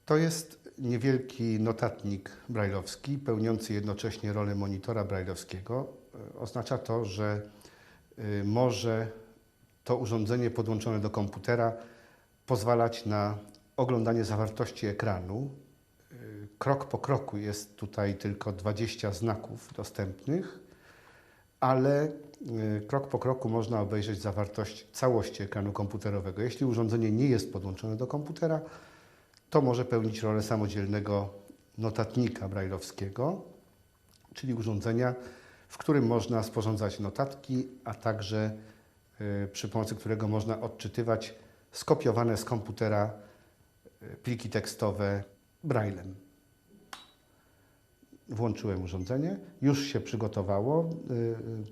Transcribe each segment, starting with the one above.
To jest niewielki notatnik brajlowski, pełniący jednocześnie rolę monitora brajlowskiego. Oznacza to, że może to urządzenie podłączone do komputera pozwalać na oglądanie zawartości ekranu. Krok po kroku jest tutaj tylko 20 znaków dostępnych, ale krok po kroku można obejrzeć zawartość całości ekranu komputerowego. Jeśli urządzenie nie jest podłączone do komputera, to może pełnić rolę samodzielnego notatnika brajlowskiego, czyli urządzenia, w którym można sporządzać notatki, a także przy pomocy którego można odczytywać skopiowane z komputera pliki tekstowe braillem. Włączyłem urządzenie, już się przygotowało,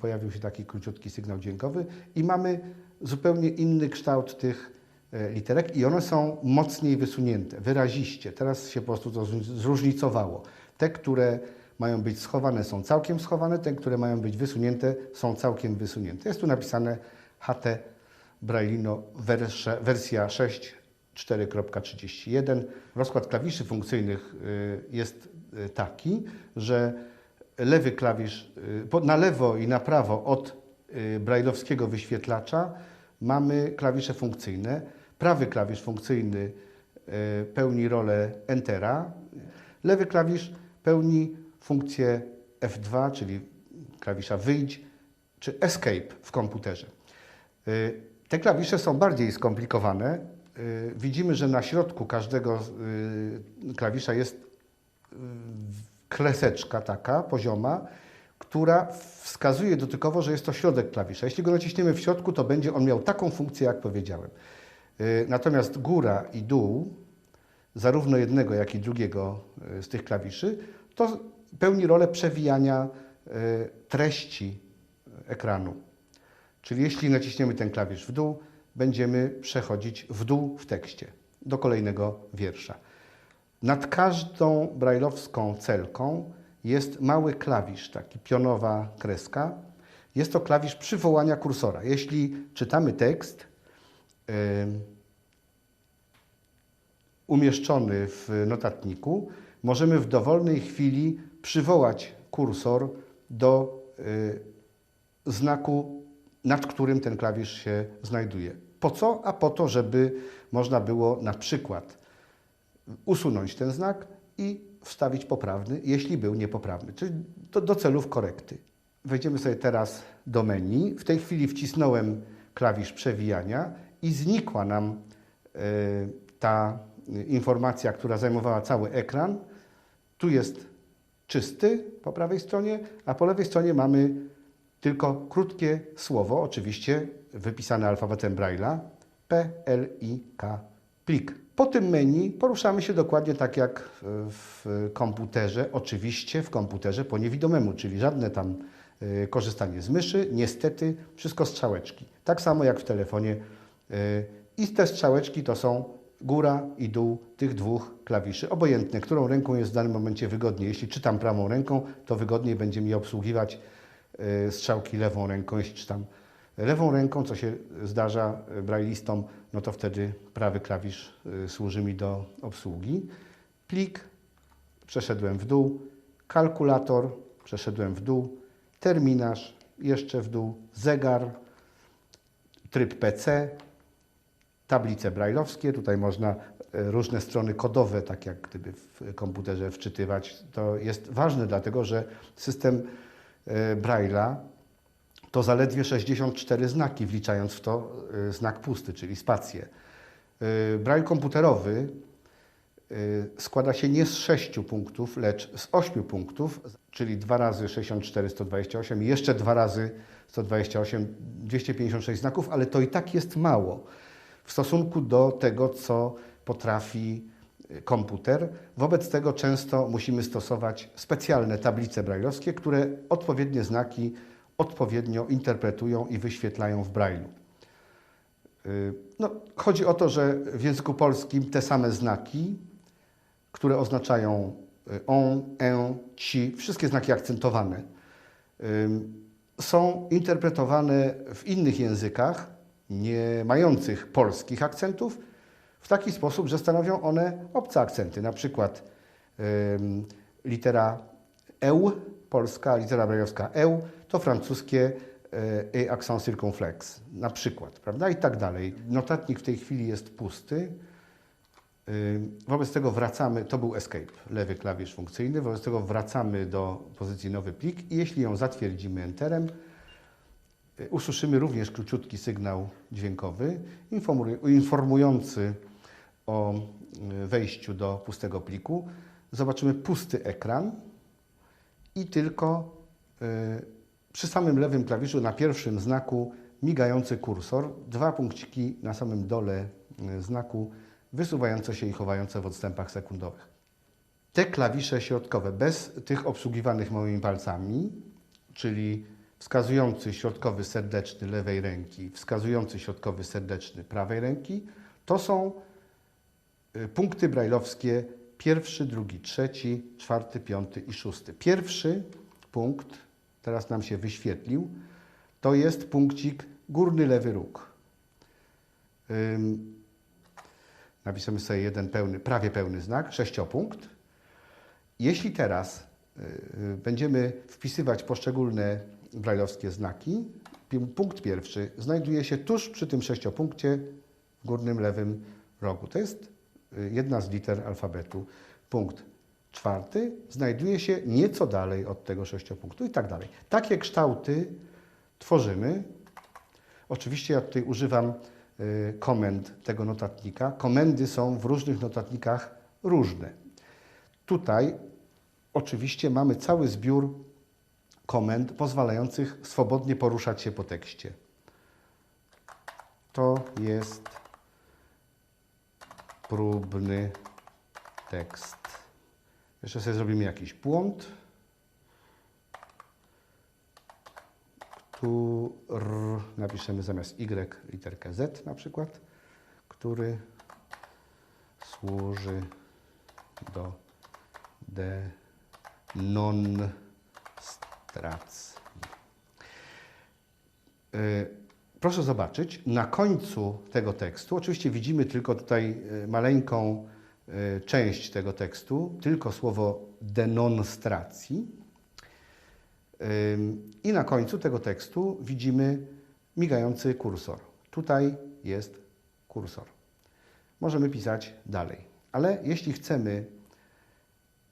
pojawił się taki króciutki sygnał dźwiękowy i mamy zupełnie inny kształt tych literek i one są mocniej wysunięte, wyraziście. Teraz się po prostu to zróżnicowało. Te, które mają być schowane, są całkiem schowane, te, które mają być wysunięte, są całkiem wysunięte. Jest tu napisane HT Braillino wersja 6.4.31. Rozkład klawiszy funkcyjnych jest taki, że lewy klawisz, na lewo i na prawo od brajlowskiego wyświetlacza mamy klawisze funkcyjne. Prawy klawisz funkcyjny pełni rolę Entera. Lewy klawisz pełni funkcję F2, czyli klawisza wyjdź, czy Escape w komputerze. Te klawisze są bardziej skomplikowane. Widzimy, że na środku każdego klawisza jest kreseczka taka pozioma, która wskazuje dotykowo, że jest to środek klawisza. Jeśli go naciśniemy w środku, to będzie on miał taką funkcję, jak powiedziałem. Natomiast góra i dół, zarówno jednego, jak i drugiego z tych klawiszy, to pełni rolę przewijania treści ekranu. Czyli jeśli naciśniemy ten klawisz w dół, będziemy przechodzić w dół w tekście do kolejnego wiersza. Nad każdą brajlowską celką jest mały klawisz, taki pionowa kreska. Jest to klawisz przywołania kursora. Jeśli czytamy tekst umieszczony w notatniku, możemy w dowolnej chwili przywołać kursor do znaku, nad którym ten klawisz się znajduje. Po co? A po to, żeby można było na przykład usunąć ten znak i wstawić poprawny, jeśli był niepoprawny, czyli do celów korekty. Wejdziemy sobie teraz do menu. W tej chwili wcisnąłem klawisz przewijania i znikła nam ta informacja, która zajmowała cały ekran. Tu jest czysty po prawej stronie, a po lewej stronie mamy tylko krótkie słowo, oczywiście wypisane alfabetem Braille'a, P-L-I-K, plik. Po tym menu poruszamy się dokładnie tak jak w komputerze, oczywiście w komputerze po niewidomemu, czyli żadne tam korzystanie z myszy, niestety wszystko strzałeczki. Tak samo jak w telefonie i te strzałeczki to są góra i dół tych dwóch klawiszy, obojętne, którą ręką jest w danym momencie wygodniej. Jeśli czytam prawą ręką, to wygodniej będzie mi obsługiwać strzałki lewą ręką. Jeśli czytam lewą ręką, co się zdarza brajlistom, no to wtedy prawy klawisz służy mi do obsługi. Plik, przeszedłem w dół, kalkulator, przeszedłem w dół, terminarz, jeszcze w dół, zegar, tryb PC, tablice brajlowskie. Tutaj można różne strony kodowe, tak jak gdyby w komputerze wczytywać. To jest ważne, dlatego że system Braille'a to zaledwie 64 znaki, wliczając w to znak pusty, czyli spację. Braille komputerowy składa się nie z 6 punktów, lecz z 8 punktów, czyli 2 razy 64, 128 i jeszcze 2 razy 128, 256 znaków, ale to i tak jest mało w stosunku do tego, co potrafi komputer. Wobec tego często musimy stosować specjalne tablice brajlowskie, które odpowiednie znaki odpowiednio interpretują i wyświetlają w Braille'u. No, chodzi o to, że w języku polskim te same znaki, które oznaczają on, ci, wszystkie znaki akcentowane, są interpretowane w innych językach, nie mających polskich akcentów, w taki sposób, że stanowią one obce akcenty. Na przykład litera EU, polska litera brajlowska EU, to francuskie et accent circonflexe, na przykład, prawda? I tak dalej. Notatnik w tej chwili jest pusty. Wobec tego wracamy, to był escape, lewy klawisz funkcyjny, wobec tego wracamy do pozycji nowy plik i jeśli ją zatwierdzimy enterem, usłyszymy również króciutki sygnał dźwiękowy informujący o wejściu do pustego pliku. Zobaczymy pusty ekran i tylko przy samym lewym klawiszu na pierwszym znaku migający kursor, dwa punkciki na samym dole znaku wysuwające się i chowające w odstępach sekundowych. Te klawisze środkowe, bez tych obsługiwanych małymi palcami, czyli wskazujący środkowy serdeczny lewej ręki, wskazujący środkowy serdeczny prawej ręki, to są punkty brajlowskie pierwszy, drugi, trzeci, czwarty, piąty i szósty. Pierwszy punkt, teraz nam się wyświetlił, to jest punkcik górny lewy róg. Napiszemy sobie jeden pełny, prawie pełny znak, sześciopunkt. Jeśli teraz będziemy wpisywać poszczególne brajlowskie znaki, punkt pierwszy znajduje się tuż przy tym sześciopunkcie w górnym lewym rogu. To jest jedna z liter alfabetu. Punkt czwarty znajduje się nieco dalej od tego sześciopunktu i tak dalej. Takie kształty tworzymy. Oczywiście ja tutaj używam komend tego notatnika. Komendy są w różnych notatnikach różne. Tutaj oczywiście mamy cały zbiór komend pozwalających swobodnie poruszać się po tekście. To jest próbny tekst. Jeszcze sobie zrobimy jakiś błąd. Napiszemy zamiast Y literkę Z na przykład, który służy do demonstracji. Proszę zobaczyć, na końcu tego tekstu, oczywiście widzimy tylko tutaj maleńką część tego tekstu, tylko słowo denonstracji. I na końcu tego tekstu widzimy migający kursor. Tutaj jest kursor. Możemy pisać dalej. Ale jeśli chcemy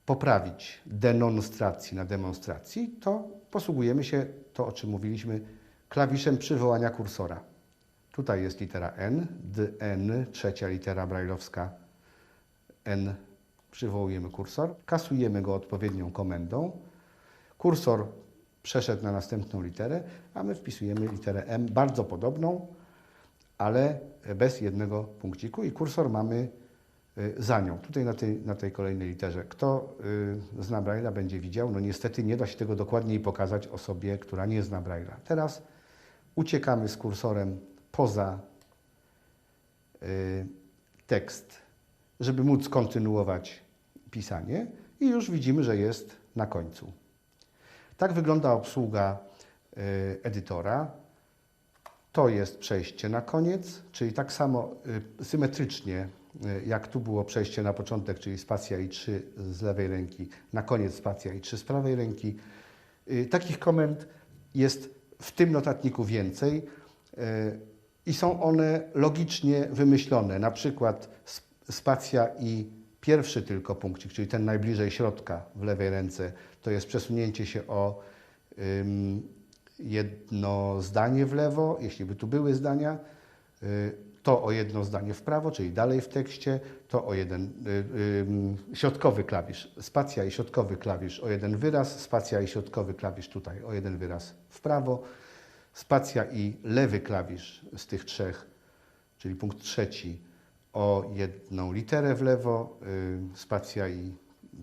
poprawić denonstracji na demonstracji, to posługujemy się, to o czym mówiliśmy, klawiszem przywołania kursora. Tutaj jest litera N, DN, trzecia litera brajlowska N. Przywołujemy kursor, kasujemy go odpowiednią komendą. Kursor przeszedł na następną literę, a my wpisujemy literę M, bardzo podobną, ale bez jednego punkciku i kursor mamy za nią, tutaj na tej kolejnej literze. Kto zna Braille'a, będzie widział. No niestety nie da się tego dokładniej pokazać osobie, która nie zna Braille'a. Teraz uciekamy z kursorem poza tekst, żeby móc kontynuować pisanie i już widzimy, że jest na końcu. Tak wygląda obsługa edytora. To jest przejście na koniec, czyli tak samo symetrycznie, jak tu było przejście na początek, czyli spacja i 3 z lewej ręki, na koniec spacja i 3 z prawej ręki. Takich komend jest w tym notatniku więcej i są one logicznie wymyślone. Na przykład spacja i pierwszy tylko punkcik, czyli ten najbliżej środka w lewej ręce, to jest przesunięcie się o jedno zdanie w lewo, jeśli by tu były zdania, to o jedno zdanie w prawo, czyli dalej w tekście, to o jeden środkowy klawisz, spacja i środkowy klawisz o jeden wyraz, spacja i środkowy klawisz tutaj o jeden wyraz w prawo, spacja i lewy klawisz z tych trzech, czyli punkt trzeci o jedną literę w lewo, spacja i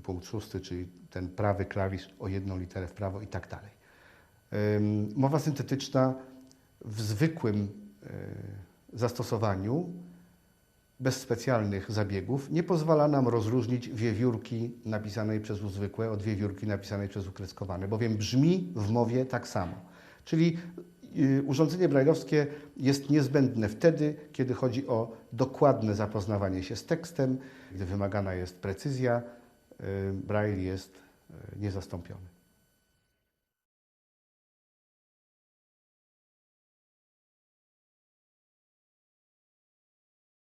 punkt szósty, czyli ten prawy klawisz o jedną literę w prawo i tak dalej. Mowa syntetyczna w zwykłym zastosowaniu, bez specjalnych zabiegów, nie pozwala nam rozróżnić wiewiórki napisanej przez U zwykłe od wiewiórki napisanej przez U kreskowane, bowiem brzmi w mowie tak samo. Czyli Urządzenie brajlowskie jest niezbędne wtedy, kiedy chodzi o dokładne zapoznawanie się z tekstem, gdy wymagana jest precyzja. Braille jest niezastąpiony.